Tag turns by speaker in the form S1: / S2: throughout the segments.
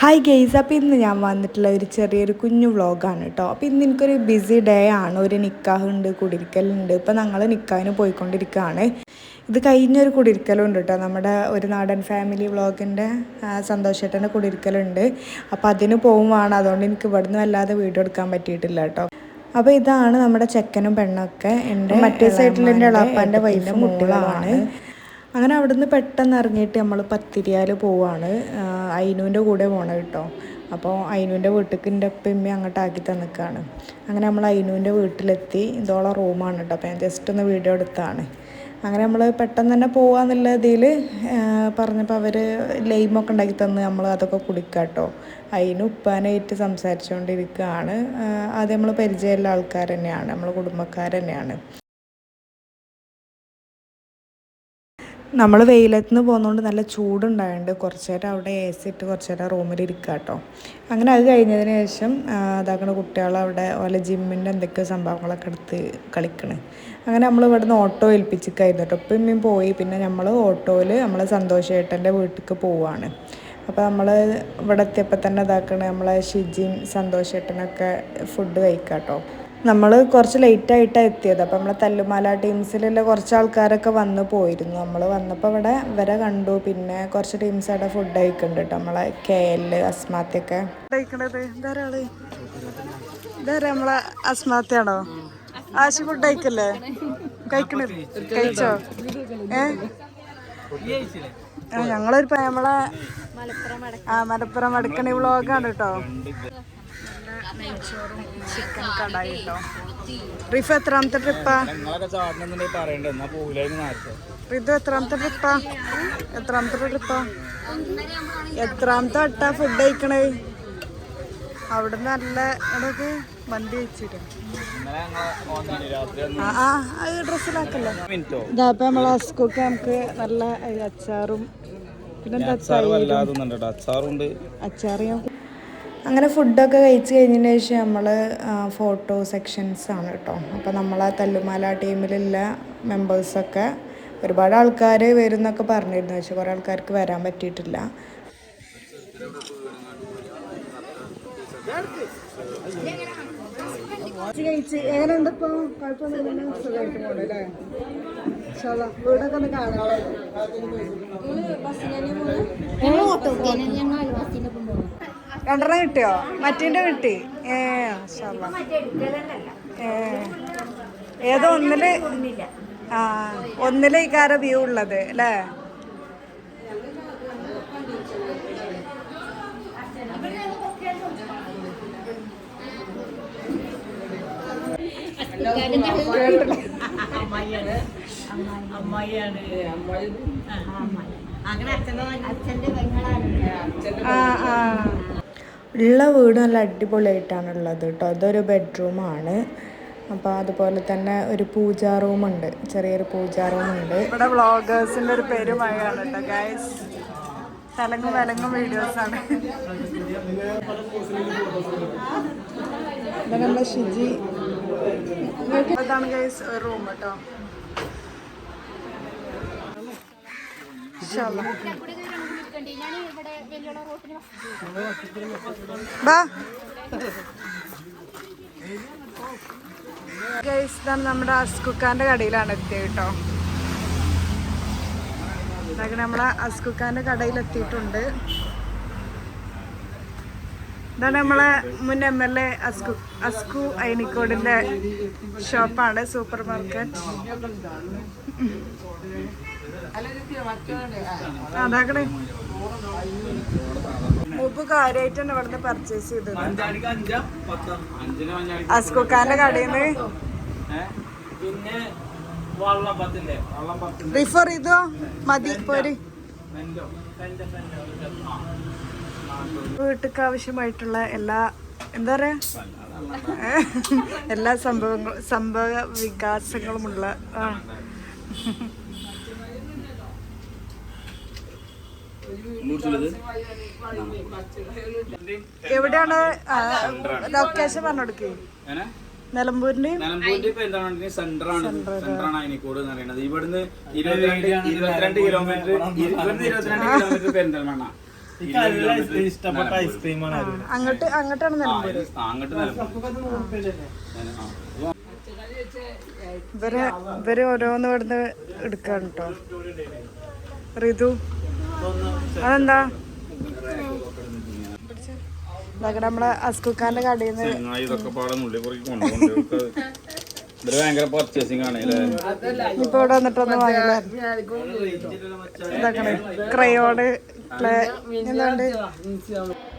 S1: Hi guys, അപ്പോൾ ഇന്ന് ഞാൻ വന്നിട്ടുള്ള ഒരു ചെറിയൊരു കുഞ്ഞു വ്ളോഗാണ് കേട്ടോ. അപ്പോൾ ഇന്ന് എനിക്കൊരു ബിസി ഡേ ആണ്. ഒരു നിക്കാഹുണ്ട്, കുടിരിക്കലുണ്ട്. ഇപ്പോൾ ഞങ്ങൾ നിക്കാഹിന് പോയിക്കൊണ്ടിരിക്കുകയാണ്. ഇത് കഴിഞ്ഞൊരു കുടിരിക്കലുണ്ട് കേട്ടോ. നമ്മുടെ ഒരു നാടൻ ഫാമിലി വ്ളോഗിൻ്റെ സന്തോഷേട്ടൻ്റെ കുടിരിക്കലുണ്ട്. അപ്പോൾ അതിന് പോവുകയാണ്. അതുകൊണ്ട് എനിക്ക് ഇവിടുന്ന് വല്ലാതെ വീഡിയോ എടുക്കാൻ പറ്റിയിട്ടില്ല കേട്ടോ. അപ്പോൾ ഇതാണ് നമ്മുടെ ചെക്കനും പെണ്ണൊക്കെ. എൻ്റെ മറ്റേ സൈഡിൽ എൻ്റെ ഇളാപ്പാൻ്റെ വൈഫും കുട്ടികളാണ്. അങ്ങനെ അവിടുന്ന് പെട്ടെന്ന് ഇറങ്ങിയിട്ട് നമ്മൾ പത്തിരിയാൽ പോവാണ്. അയിനൂൻ്റെ കൂടെ പോകണം കേട്ടോ. അപ്പോൾ അയിനൂൻ്റെ വീട്ടിലേക്ക് എൻ്റെ ഉപ്പയമ്മ അങ്ങോട്ടാക്കി തന്നിക്കാണ്. അങ്ങനെ നമ്മൾ അയിനൂൻ്റെ വീട്ടിലെത്തി. ഇതോളം റൂമാണ് കേട്ടോ. അപ്പോൾ ഞാൻ ജസ്റ്റ് ഒന്ന് വീഡിയോ എടുത്താണ്. അങ്ങനെ നമ്മൾ പെട്ടെന്ന് തന്നെ പോകാമെന്നുള്ള ഇതിൽ പറഞ്ഞപ്പോൾ അവർ ലൈമൊക്കെ ഉണ്ടാക്കി തന്ന് നമ്മൾ അതൊക്കെ കുടിക്കുക കേട്ടോ. അതിന് ഉപ്പാനായിട്ട് സംസാരിച്ചുകൊണ്ടിരിക്കുകയാണ്. ആദ്യം നമ്മൾ പരിചയമുള്ള ആൾക്കാർ തന്നെയാണ്, നമ്മൾ കുടുംബക്കാർ തന്നെയാണ്. നമ്മൾ വെയിലത്ത് നിന്ന് പോകുന്നതുകൊണ്ട് നല്ല ചൂടുണ്ടായതുകൊണ്ട് കുറച്ച് നേരം അവിടെ എ സി ഇട്ട് കുറച്ച് നേരം റൂമിൽ ഇരിക്കുക കേട്ടോ. അങ്ങനെ അത് കഴിഞ്ഞതിന് ശേഷം അതാക്കണ കുട്ടികളവിടെ ഓലെ ജിമ്മിൻ്റെ എന്തൊക്കെയോ സംഭവങ്ങളൊക്കെ എടുത്ത് കളിക്കണ്. അങ്ങനെ നമ്മൾ ഇവിടുന്ന് ഓട്ടോ ഏൽപ്പിച്ചിട്ടായിരുന്നു കേട്ടോ. ഇപ്പം ഇമ്മയും പോയി. പിന്നെ നമ്മൾ ഓട്ടോയിൽ നമ്മൾ സന്തോഷേട്ടൻ്റെ വീട്ടിലേക്ക് പോവുകയാണ്. അപ്പോൾ നമ്മൾ ഇവിടെ എത്തിയപ്പോൾ തന്നെ ഇതാക്കണ നമ്മളെ ഷിജിയും സന്തോഷേട്ടനൊക്കെ ഫുഡ് കഴിക്കാം കേട്ടോ. നമ്മൾ കുറച്ച് ലേറ്റായിട്ടാണ് എത്തിയത്. അപ്പോൾ നമ്മളെ തല്ലുമാല ടീംസിലുള്ള കുറച്ച് ആൾക്കാരൊക്കെ വന്ന് പോയിരുന്നു. നമ്മൾ വന്നപ്പോൾ ഇവിടെ ഇവരെ കണ്ടു. പിന്നെ കുറച്ച് ടീംസ് അവിടെ ഫുഡ് കഴിക്കുന്നുണ്ട് കേട്ടോ. നമ്മളെ KL അസ്മാത്തൊക്കെ കഴിക്കണത്. ഇതാരാ നമ്മളെ അസ്മാത്തയാണോ? ആശി ഫുഡ് കഴിക്കല്ലേ? കഴിക്കണത് കഴിച്ചോ? ഞങ്ങളൊരു നമ്മളെ മലപ്പുറം അടുക്കണി വ്ളോഗാണ് കേട്ടോ. നെയ്ച്ചോറും ചിക്കൻ കടായി കേട്ടോ. റിഫ് എത്രാമത്തെ ട്രിപ്പാ? റിതു എത്രാമത്തെ ട്രിപ്പാ? എത്രാമത്തെ വട്ടാ ഫുഡ് കഴിക്കണേ? അവിടെ നല്ല ഇടക്ക് മന്തി കഴിച്ചിട്ട് ഡ്രസ്സിലാക്കല്ലേ. ഇതാപ്പ നമ്മളെ അസ്കൊക്കെ നമുക്ക് നല്ല അച്ചാറും പിന്നെന്താ അച്ചാറും. അങ്ങനെ ഫുഡൊക്കെ കഴിച്ച് കഴിഞ്ഞതിന് ശേഷം നമ്മൾ ഫോട്ടോ സെക്ഷൻസ് ആണ് കേട്ടോ. അപ്പോൾ നമ്മളെ തല്ലുമാല ടീമിലുള്ള മെമ്പേഴ്സൊക്കെ ഒരുപാട് ആൾക്കാർ വരുന്നൊക്കെ പറഞ്ഞിരുന്നു. പക്ഷെ കുറേ ആൾക്കാർക്ക് വരാൻ പറ്റിയിട്ടില്ല. എങ്ങനെയുണ്ട് ഇപ്പോൾ? കുഴപ്പമൊന്നുമില്ല, സുഖമായിട്ട് പോകണല്ലേ? വീടൊക്കെ ഒന്ന് കാണാം. രണ്ടെണ്ണം കിട്ടിയോ? മറ്റേൻ്റെ കിട്ടി. ഏതോ ഒന്നില് ഇക്കാര വ്യൂ ഉള്ളത് അല്ലേ? ഉള്ള വീട് നല്ല അടിപൊളിയായിട്ടാണുള്ളത് കേട്ടോ. അതൊരു ബെഡ്റൂമാണ്. അപ്പോൾ അതുപോലെ തന്നെ ഒരു പൂജാ റൂമുണ്ട്, ചെറിയൊരു പൂജാ റൂമുണ്ട്. ഇവിടെ വ്ളോഗേഴ്സിൻ്റെ ഒരു പെരുമഴയാണ് കേട്ടോ ഗൈസ്. തലങ്ങും വിലങ്ങും വീഡിയോസാണ്. നമ്മുടെ ഷിജി. അതാണ് ഗൈസ് ഒരു റൂം കേട്ടോ. ഇതാണ് നമ്മുടെ അസ്കുക്കാൻ്റെ കടയിലാണ് എത്തിയത് കേട്ടോ. ഇതൊക്കെ നമ്മളെ അസ്കുക്കാൻ്റെ കടയിലെത്തിയിട്ടുണ്ട്. ഇതാണ് നമ്മളെ മുൻ MLA അസ്കു അയനിക്കോടിൻ്റെ ഷോപ്പാണ്, സൂപ്പർ മാർക്കറ്റ്. അതാക്കണേ മൂപ്പ് കാര്യമായിട്ട് തന്നെ ഇവിടുന്ന് പർച്ചേസ് ചെയ്തത് അസ്കുക്കാന്റെ കടയിൽ നിന്ന്. റിഫർ ചെയ്തോ മതി പോര്. വീട്ടിലേക്ക് ആവശ്യമായിട്ടുള്ള എല്ലാ എന്താ പറയാ എല്ലാ സംഭവ വികാസങ്ങളുമുള്ള എവിടെയാണ് ലൊക്കേഷൻ പറഞ്ഞു കൊടുക്കേ? നിലമ്പൂരിന്റെ
S2: സെന്ററാണ് അയനിക്കോട് എന്ന് പറയുന്നത്. ഇവിടുന്ന് 22 കിലോമീറ്റർ പെരിന്തൽമണ്ണ.
S3: ഇഷ്ടപ്പെട്ട ഐസ്ക്രീമാണ്
S1: അങ്ങോട്ടാണ് നിലമ്പൂര്.
S2: അങ്ങോട്ട്
S1: ഇവര് ഓരോന്ന് ഇവിടുന്ന് എടുക്കാണ് കേട്ടോ. ഋതു അതെന്താ നമ്മളെ അസ്കുക്കാന്റെ കടയിൽ നിന്ന്
S2: ഇതൊക്കെ പാടെ നുള്ളിപ്പുറക്കി കൊണ്ടുപോകുന്നുണ്ട്. ഇവര് ഭയങ്കര പർച്ചേസിംഗ് ആണ്.
S1: ഇപ്പൊ ഇവിടെ വന്നിട്ടൊന്ന് വാങ്ങില്ല. ഇതാക്കണേ ക്രയോഡ് എന്തുകൊണ്ട്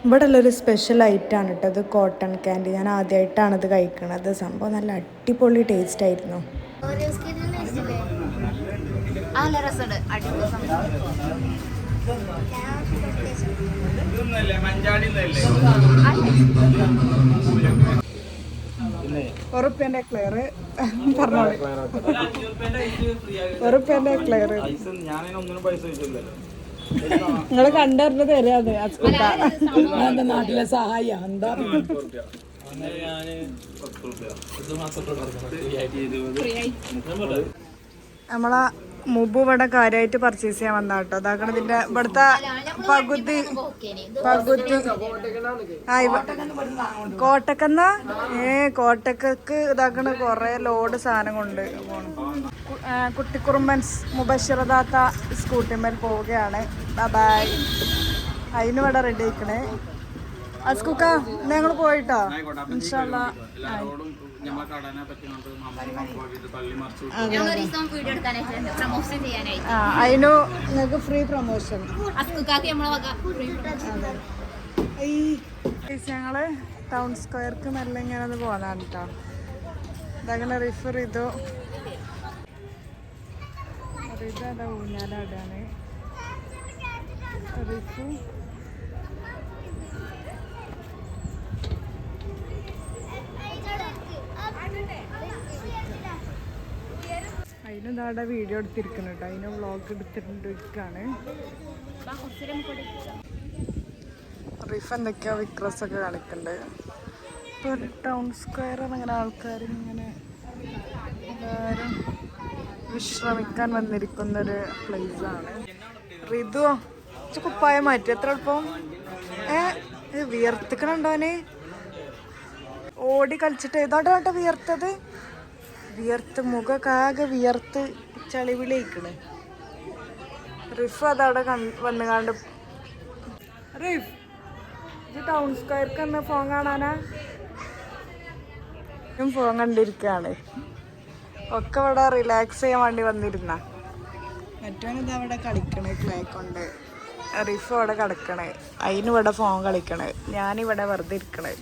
S1: ഇവിടെ ഉള്ളൊരു സ്പെഷ്യൽ ഐറ്റാണ് കേട്ടോ. ഇത് കോട്ടൺ ക്യാൻഡി. ഞാൻ ആദ്യമായിട്ടാണ് ഇത് കഴിക്കണത്. സംഭവം നല്ല അടിപൊളി ടേസ്റ്റ് ആയിരുന്നു. ഉറുപ്പ്യന്റെ ക്ലിയർ പറഞ്ഞോളൂ. ഉറുപ്പ്യന്റെ ക്ലിയർ
S2: ഞാനൊന്നിനും പൈസ വെച്ചില്ലല്ലോ.
S1: നിങ്ങള് കണ്ടറിഞ്ഞത് തരാതെ എന്റെ നാട്ടിലെ സഹായ എന്താ നമ്മളെ മുമ്പ് ഇവിടെ കാര്യമായിട്ട് പർച്ചേസ് ചെയ്യാൻ വന്ന കേട്ടോ. അതാക്കണ ഇതിന്റെ ഇവിടുത്തെ പകുതി കോട്ടക്കന്ന കോട്ടക്കക്ക് ഇതാക്കണ കൊറേ ലോഡ് സാധനം കൊണ്ട് കുട്ടിക്കുറുമ്പൻസ് മുബഷിറദാത്ത സ്കൂട്ടിമേൽ പോവുകയാണ്. ബൈ. അതിന് ഇവിടെ റെഡി ആയിക്കണേ. അസ്കുക്ക ഞങ്ങൾ പോയിട്ടോ ഇൻഷാല്ലാ. അതിനു നിങ്ങൾക്ക് ഫ്രീ പ്രൊമോഷൻ. ഞങ്ങള് ടൗൺ സ്ക്വയർക്ക് നല്ല ഇങ്ങനെ ഒന്ന് പോകാനാണ് കേട്ടോ. ഇതങ്ങനെ റിഫർ ചെയ്തു. ഇതാ ഊഞ്ഞാലാടാണ് റിഫു. അതിനെന്താ വീഡിയോ എടുത്തിരിക്കണം കേട്ടോ. അതിന് വ്ളോഗ് എടുത്തിട്ടിരിക്കാണ്. റിഫ് എന്തൊക്കെയോ വിക്രസൊക്കെ കളിക്കുന്നുണ്ട്. ഇപ്പോൾ ടൗൺ സ്ക്വയർ അങ്ങനെ ആൾക്കാർ ഇങ്ങനെ എല്ലാവരും വിശ്രമിക്കാൻ വന്നിരിക്കുന്നൊരു പ്ലേസാണ്. ഋതു കുപ്പായം മാറ്റി എത്ര എളുപ്പം. വിയർത്തിക്കണുണ്ടോന് ഓടി കളിച്ചിട്ട് ഏതാട്ടോ വിയർത്തത്. വിയർത്ത് മുഖമൊക്കെ ആകെ വിയർത്ത് ചളിവിളിക്കണ്. റിഫ് അതവിടെ വന്നു കണ്ട്. റിഫ് ഇത് ടൗൺ സ്ക്വയർക്ക് തന്നെ ഫോൺ കാണാനാ? ഫോൺ കണ്ടിരിക്കുകയാണ്. ഒക്കെ ഇവിടെ റിലാക്സ് ചെയ്യാൻ വേണ്ടി വന്നിരുന്ന. മറ്റവനിത് അവിടെ കളിക്കണേ ക്ലേ കൊണ്ട്. റിഫ് അവിടെ കിടക്കണേ. അതിനിവിടെ ഫോൺ കളിക്കണേ. ഞാനിവിടെ വെറുതെ ഇരിക്കണേ.